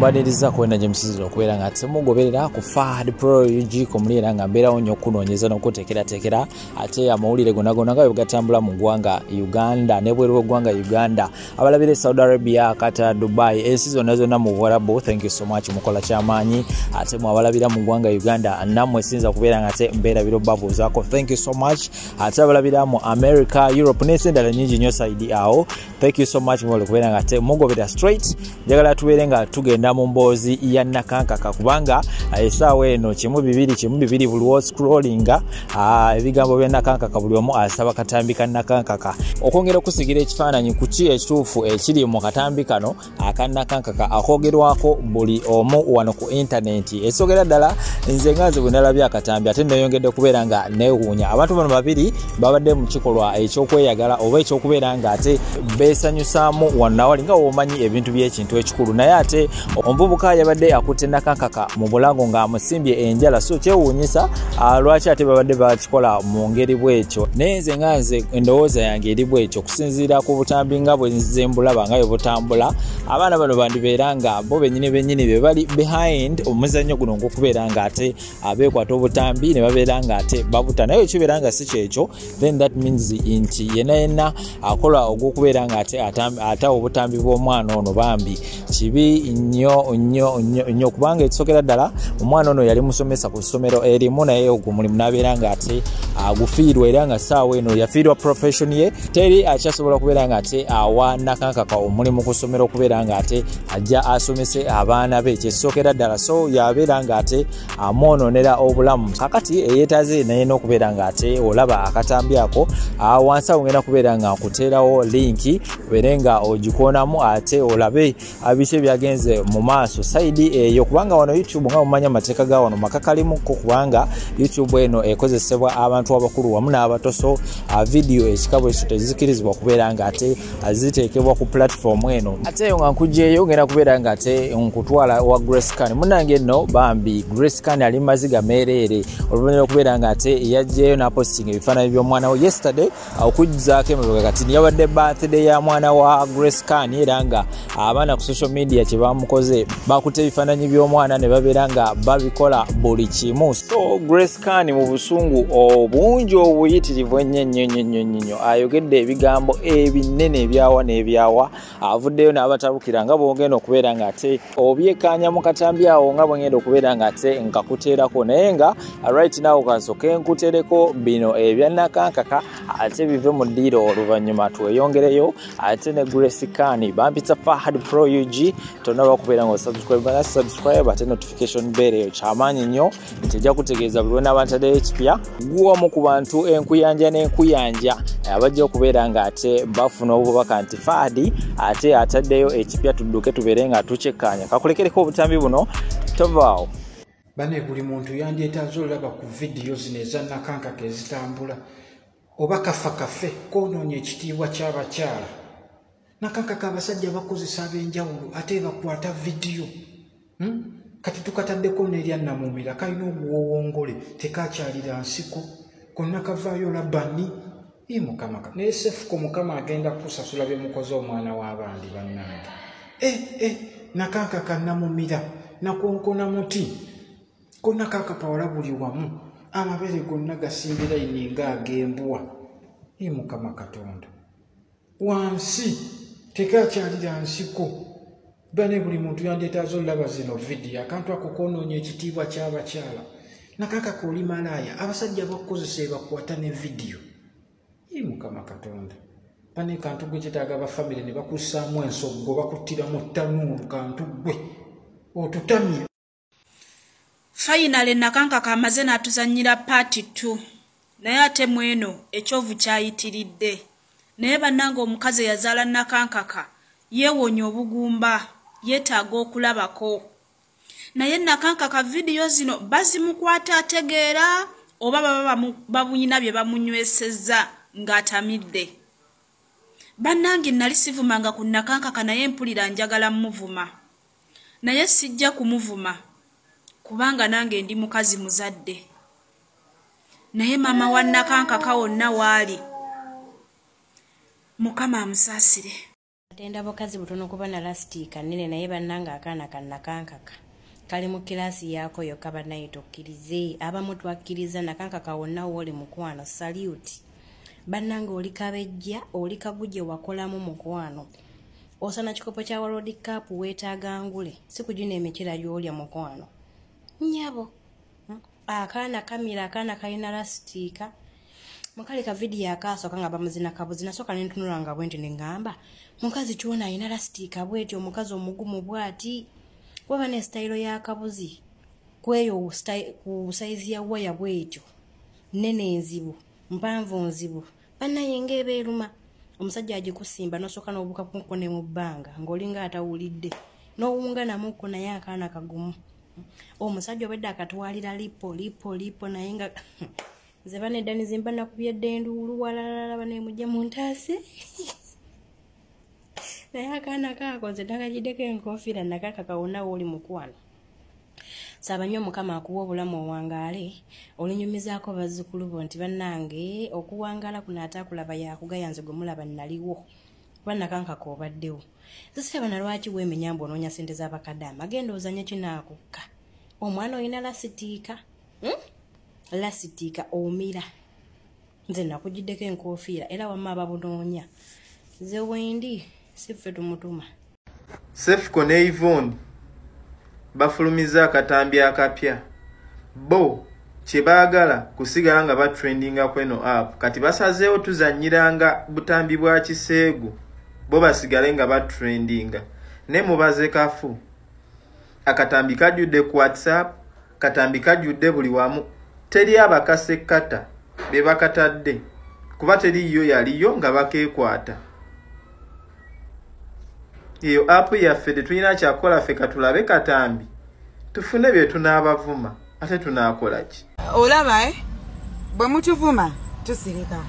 mbaniriza kwenda gye musizizo okubeera nga temugoberera ku Fahad Pro UG komulira nga mbeerawo nnyo okunoonyeza n'okuteekerateekera ate amawulire gonna nga bwe gatambula mu ggwanga Uganda ne bweru w'eggwanga Uganda abalabire Saudi Arabia, Qatar, Dubai, ensi zonna mu Buwarabu. Thank you so much mukola kyamaanyi. Ate mwabalabira mu ggwanga Uganda nammwe sinza kubeera nga te mbeera biro babuuzaako. Thank you so much. Ate abalabira mu America, Europe n'ensi endala nnyingi nnyo saidi awo. Thank you so much mwole kubeera nga te mugoberera straight. Njagala tubeere nga tugenda mu mboozi ya Nakankaka kubanga essaawa eno kimu bibiri buli scrollinga ebigambo bya Nakankaka buli omu asaba katambi ka Nakankaka. Okwongera okusigira ekifaananyi ku ki ekituufu ekiri mu katambi kano aka Nakankaka akogerwako buli omu wano ku intaneti. Esogera ddala nze ngaze bwe nalabye akatambi ate neyongedde kubeera nga neewuunya. Abantu bano babiri babadde mu kikolwa ekyokweyagala oba ekyokubeera nga ate beesanyusaamu wannawali nga womanyi ebintu by'ekintu ekikulu, naye ate omuvubuka yabadde akutte Nakankaka mu bulago ng'amusimbye enjala. So kyewuunyisa lwaki ate babadde bakikola mu ngeri bw'ekyo. Naye nze ngaze endowooza yange eri bw'ekyo okusinziira ku butambi nga bwe nze mbulaba nga bwe butambula. Abaana bano bandibeera nga bo bennyini be bali behind omuzannyo guno ng'okubeera nga ate abeekwata obutambi ne babeera nga ate babuta. Naye ekibeera nga si kyekyo, then that means nti yenna akola ogw'okubeera nga ate ata obutambi bw'omwana ono bambi kibi nnyo kubanga ekisokera ddala omwana ono yali musomesa ku ssomero erimu naye ogwo mulimu n'abeera nga ate agufiirwa era nga ssaawa eno yafiirwa profession ye. Teri akyasobola okubeera nga ate awa Nakankaka omulimu ku ssomero okubeera nga ate ajja asomese abaana be kyekisokera ddala. So yabeera nga ate amwonoonera obulamu. Kakati eyeetaaze naye n'okubeera nga ate olaba akatambi ako wansi awo ngenda kubeera nga nkuteerawo linki obeere nga ogikoonamu ate olabe biki ebyagenze mu maaso saidi eyo kubanga wano YouTube nga mumanya amateeka ga wano makakalimuko kubanga YouTube eno ekozesebwa abantu abakulu wamu n'abato. So video ekikabo ekyo tezikirizibwa kubeera nga ate ziteekebwa ku platform eno. Ate nga nkujjeeyo ngenda kubeera nga ate nkutwala wa Grace Khan munange nno bambi. Grace Khan ali Maziga meereere oluvannyuma okubeera nga ate yajjeeyo n'aposting ebifaananyi by'omwana we yesterday okujjaako emabega kati yabadde birthday ya mwana wa Grace Khan era nga abaana ku social media kye bamukoze bakutte ebifaananyi by'omwana ne babeera nga babikola buli kimu. So Grace Khan mu busungu obungi obuyitirivu ennyo ayogedde ebigambo ebinene ebyawa n'ebyawa. Avuddeyo n'abatabukira nga bwogenda okubeera nga ate obyekkaanya mu katambi awo nga bwengenda okubeera nga ate nkakuteerako naye nga right now kansoke nkuteereko bino ebya Nakankaka ate bive mu ddiiro oluvannyuma tweyongereyo ate ne Grace Khan bampitsa Fahad Pro UG tonaba kubeera nga subscribe ate notification bell eyo kyamaanyi nnyo nti ejja kutegeeza buli wena abantaddeyo ekipya guwamu ku bantu enkuyanja abajja okubeera nga ate bafuna obubaka nti Fahad ate ataddeyo ekipya tudduke tubeere nga tukyekkaanya. Kakulekereko obutambi buno tovaawo. Bane buli muntu yandyetaaze olaba ku video zino eza Nakankaka ezitambula oba kafe koonoonya ekitiibwa ky'abakyala. Nakankaka abasajja bakozesa ab'enjawulo ate bakwata video kati tukataddeko n'erya Namumira kalina oguwowongole tekakyalira nsiko konna kavaayo labani mukama naye sefuko mukama agenda kusasula bye mukoze omwana w'abandi bannange. Nakankaka Namumira nakonkona muti konna kakapawala buli wamu amabere gonna gasimbira ininga agembwa. Mukama Katonda wansi tekakyalira nsiko. Bane buli muntu yandyetaaze olaba zino video akantu ako koonoonya ekitiibwa ky'abakyala. Nakankaka oli malaaya abasajja bakukozesa bakwata ne video. Mukama Katonda bane kantu gwe kyetaaga bafamire ne bakussaamu ensoggo bakuttiramu ttanuulu kantu gwe otutamye. Finally Nakankaka amaze n'atuzannyira part 2 naye ate mweno ekyovu kyayitiridde. Naye bannange omukazi yazaala Nakankaka yeewonya obugumba yeetaaga okulabako. Naye Nakankaka video zino bazimukwata ategeera oba baba babuyina bye bamunywesezza ng'atamidde. Bannange nali sivumanga ku Nakankaka naye mpulira njagala muvuma. Naye sijja kumuvuma kubanga nange ndi mukazi muzadde. Naye mama wa Nakankaka wonna waali Mukama amusaasire. Atenda bokazi butono kuba na lastika nene naye bannanga akaana ka Nakankaka kali mu kilasi yako yokka bannaye tokkirize abamu twakkiriza Nakankaka wonna woli mukwano salute bannanga oli kabejja oli kaguje wakolamu mukwano osana kikopo kya World Cup weetaaga ngule sikujuna emikira gy'olya mukwano nyabo akaana kamira akaana kalina lastika mukali ka video akasooka nga bamuzina kabuzina soka nentunulanga bwenti nengamba mukazi kyona ayina lastika bweti omukazi omugumu bwati waba ne style ya kabuzi kweyo ku size ya waya bwetyo nene enzibu mpanvu nzibu bannaye ngebeeruma omusajja agikusimba nosoka n'obuka kunkone mu bbanga ng'olinga atawulidde n'owunga namuko naye akaana kagumu omusajja obedde akatwalira lipo naye nga ze banedani zimba nakubyedde enduulu walalala banemujja mu ntaase naye akaana kakoze nakagiddeko enkofiira Nakankaka wonna woli mukwano saba nnyo Mukama akuwa obulamu owangaale olinyumizaako bazzukulu bo nti bannange okuwangaala kuno ataakulaba yakugayanze gwe mulaba nnaliwo kuba Nakankaka obaddewo zisiraba na lwaki weemenyambu onoonya ssente z'abakadde amagenda ozanye kinaakukka omwana olina lasitiika lasitiika omira nze nakugiddeko enkofiira era wamma ababunoonya ze wendi siffe tumutuma Sefko ne Yvonne bafulumiza akatambi akapya bo kyebaagala kusigala nga batrendinga kweno app kati basazeewo tuzanyiranga butambi bwa kiseegu bo basigale nga batrendinga ne mubaze kafu akatambi kajjudde ku WhatsApp katambi kajjudde buli wamu teri abakase kata be bakatadde kuba teriyo yaliyo nga bakeekwata iyo app yaffe tetulina kyakola ffe katulabe katambi tufune bye tunaabavuma ate tunaakola ki olaba bwe mutuvuma tusirika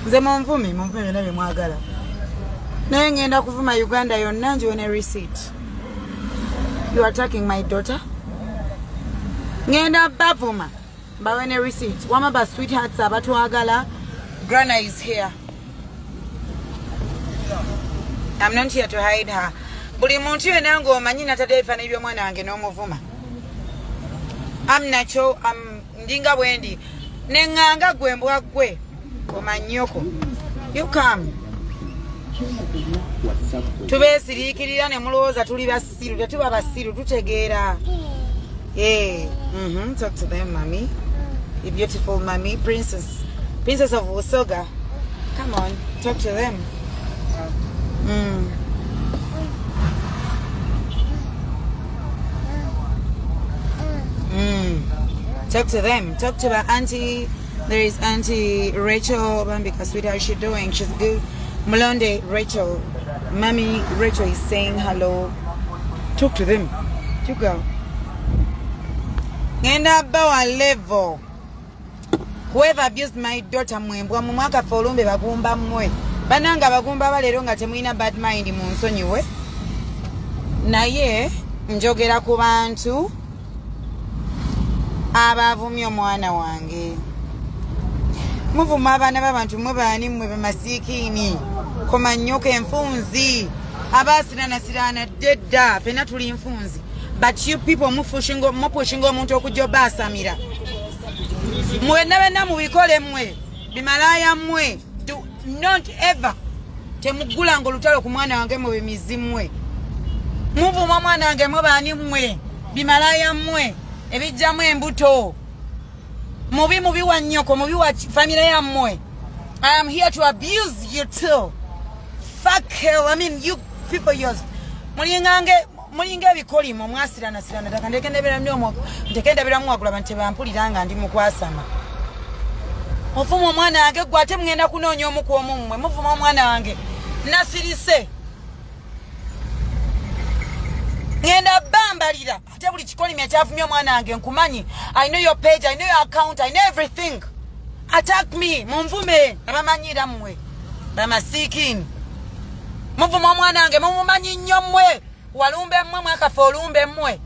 nze munvume byonna bye mwagala naye ngenda kuvuma Uganda yonna njiwone receipt you are attacking my daughter ngenda bavuma mbawene receipt wama ba sweethearts abatwagala Grana is here. I'm not here to hide her. Buli muntu yena ngo omanyi natadde fana ebyo mwana wange n'omuvuma. Amnacho ndinga bwendi. Nenganga gwembwa gwe omanyoko. You come. Tubesirikirira ne mulowooza tuli basiru tetuba basiru tutegeera. Talk to them, mommy. The beautiful mommy, princess of Usoga. Come on, talk to them. Talk to them. Talk to her auntie. There is Auntie Rachel. Bambika, sweetheart, how's she doing? She's good. Malonde, Rachel. Mommy Rachel is saying hello. Talk to them. You go. Ngenda bawa level. Whoever abused my daughter mwembwa mu mwaka folumbe bagumba mmwe. Bananga bagumba balero nga temwina bad mind mu nsonyiwe. Naye njogera ku bantu abavumya omwana wange. Muvuma abaana b'abantu mwe baani mmwe bamasiikini. Komanyoka enfunzi. Abasirana dedda fena tuli enfunzi. But you people mupushingo omuntu okujja basamira. Mwenna mubikole mmwe bimalaya mmwe do not ever temugulanga olutalo ku mwana wange mu bimizimwe muvuma mwana wange mwe baani mmwe bimalaya mmwe ebijjamu embuto mubi wa nnyoko mubi wa family yammwe. I am here to abuse you too. Fuck hell, I mean you people yours mulinga ebikolimo mwasirana taka ndekendebera ndyomo ndekendebera mwakula bante bampuliranga ndi mukwasama. Mufuma omwana wange gwate mngenda kunoonya omuku omumwe mufuma omwana wange nasirise ngenda bambalira ate buli kikolimo ekyafumya omwana wange nkumanyi. I know your page, I know your account, I know everything. Attack me munvume abamanyira mmwe bamasiikini mufuma omwana wange mumumanyi nnyo mmwe walumbe mmwe mwakafa olumbe mmwe.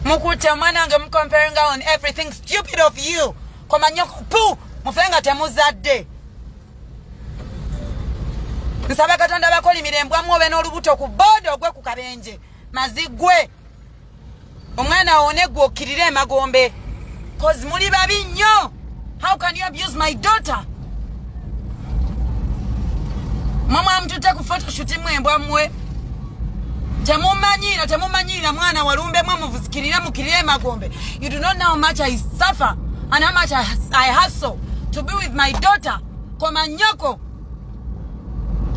Mukuta omwana wange comparing on everything stupid of you. Komanyoko poo mufenga temuzadde nsaba Katonda bakolimire embwa mwobe n'olubuto ku bodo ogwe ku kabenje mazigwe omwana awone gwe okkirire emagombe cause muli babi nnyo. How can you abuse my daughter? Mama mtute ku photoshoot mwe embwa mwe temumanyira mwana walumbe mwe muvuzikirira mukirire emagombe. You do not know how much I suffer and how much I hustle to be with my daughter. Koma nyoko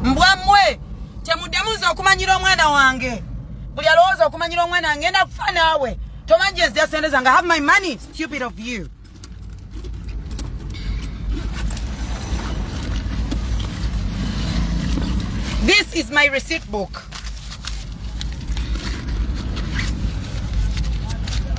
mbwa mwe temudemuza okumanyira omwana wange buli alowooza okumanyira omwana wange ngenda kufa naawe tomanjezya sente zange. Have my money. Stupid of you. This is my receipt book.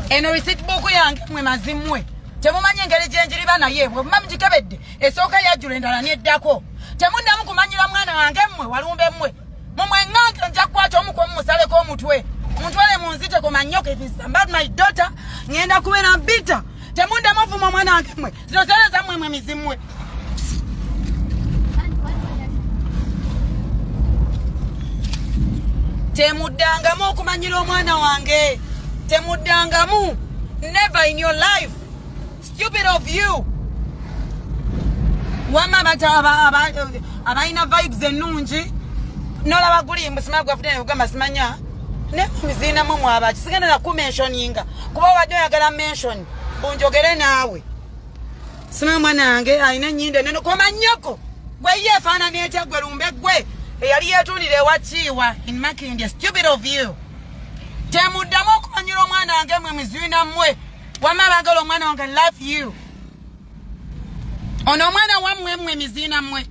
Eno receipt book yange mwe mazimwe temumanyi engeri gyenjiri bana ye bwe mumamujikebedde esooka yajjula endala neddako temundamu kumanyira mwana wange mmwe walumbe mmwe mumwengange nja kukwata omu musaleko omutwe muntwale munzite kumanyoko. If it's about my daughter ngenda kubeera mbita temundamu ovuma omwana wange mmwe zino sente zammwe mwe mizimwe. Temuddangamu okumanyira omwana wange temuddangamu. Never in your life. Stupid of you. Wama abaina vibes ennungi nolaba guli mbusima gwafudde ugamba simanya ne mizina mu mwaba kisigenda na ku mentioninga kuba wadde oyagala mention bunjogere naawe sima mwana wange aina nyinde neno komanyoko gwe yefaana nete gwe lumbe gwe eyali yetulire wachiwa in Makindye. Stupid of you. Temuddamu okumanyira omwana wange mwe mizina mmwe wama bagala omwana wange love you. Ono mwana wammwe mmwe mizina mmwe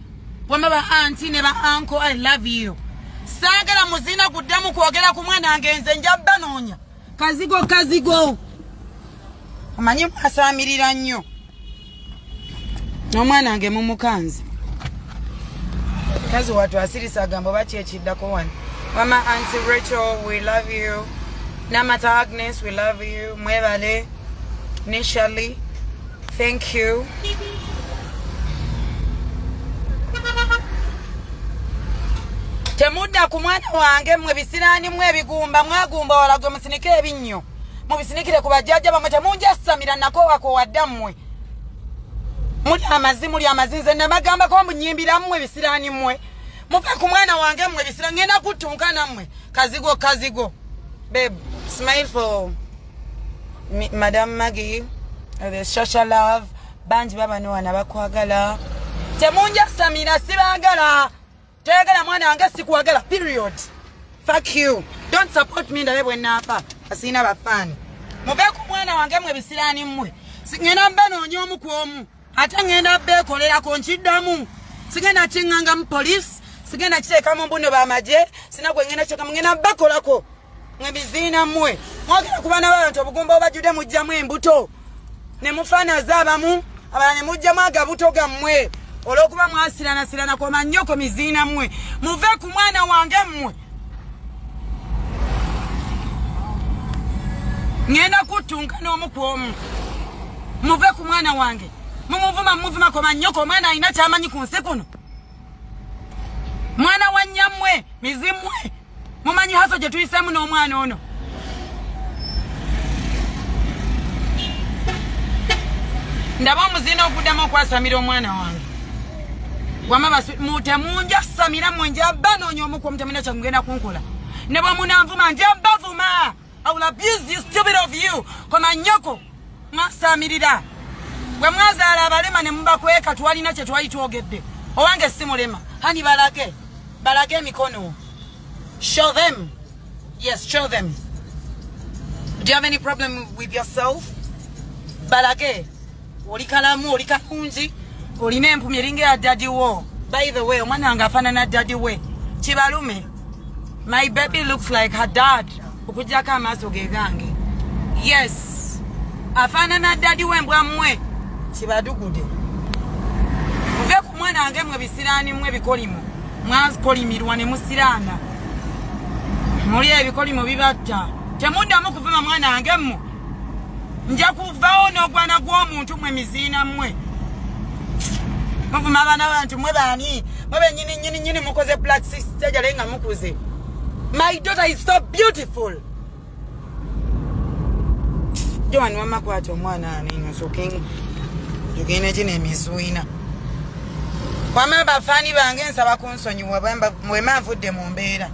wama ba auntie ne ba uncle I love you. Saagala muzina kuddamu kwogera ku mwana wange nze njabba noonya kazigo omanyi mwasaamirira nnyo n'omwana wange mumukanzi kazi watu asirisa agambo baki ekiddako wano wama auntie Rachel we love you. Namata Agnes we love you. Mwebale Nishali thank you. Temudda ku mwana wange mwe bisirani mwe bigumba mwagumba walagwe musinike ebinnyo mubisinikire ku bajjajja bamwe temunjasamira nako wako waddammwe muli amazinze namagamba ko mbunyimbira mmwe bisirani mmwe muve ku mwana wange mmwe bisira ngenda kutunkana mmwe kazigo babe smile for Madam Maggie the Shasha love banji baba no wana bakwagala temunjasamira sibagala tegala mwana wange sikuwagala period. Fuck you. Don't support me ndabe bwe nafa asina bafani muve ku mwana wange mmwe bisirani mmwe ngenda mbanoonya omu ku omu ate ngenda beekolera ko nkiddamu sigenda kinganga mu police sigenda kiteeka mu mbuno b'amagye sina gwe ngenda kyeka ngenda bakolako mwe biziina mmwe mwagala ku baana b'abantu obugumba obajjudde mujjamu embuto ne mufaanaza abamu abalala ne mujjamu agabuto gammwe olw'okuba mwasirana koma nnyoko miziina mmwe muve ku mwana wange mmwe ngenda kutunka n'omu ku omu muve ku mwana wange mumuvuma koma nnyoko omwana alina kyamanyi ku nsi kuno mwana wa nnyammwe mizimwe mumanyi haso gye tuyiseemu n'omwana ono ndaba omuziina okuddamu okwasamira omwana wange wama temunja samira mmwe njabba noonya omu ku omu temulina kyakugenda kunkola ne bwe munanvuma njabba vuma I will abuse you stupid of you koma nnyoko mwasamirira bwe mwazaala abalema ne mubakweka twalina kye twali twogedde owange si mulema hani balage emikono. Show them. Yes, show them. Do you have any problem with yourself? Balage oli kalamu oli kalungi olina empumi eringa ya daddy wo. By the way omwana wange afaanana daddy we kibalume. My baby looks like her dad okujjako amaaso ge gange. Yes afaanana daddy we mbwa mmwe kibadugude muve ku mwana wange mmwe bisiraani mmwe bikolimu mwakolimirwa ne musiraana muli ebikolimu bibatta temuddamu kuvuma mwana wange mmwe nja kuvaawo n'ogwana gw'omuntu mmwe miziina mmwe muvuma abaana bantu mwe baani mwe nyini mukoze black sister lenga mukuze. My daughter is so beautiful. Joan mama kwacho mwana ani nsuking jugine chine misuina. Kwama bafani bange nsaba kunsonyiwa bamba mwe mavudde mu mbeera.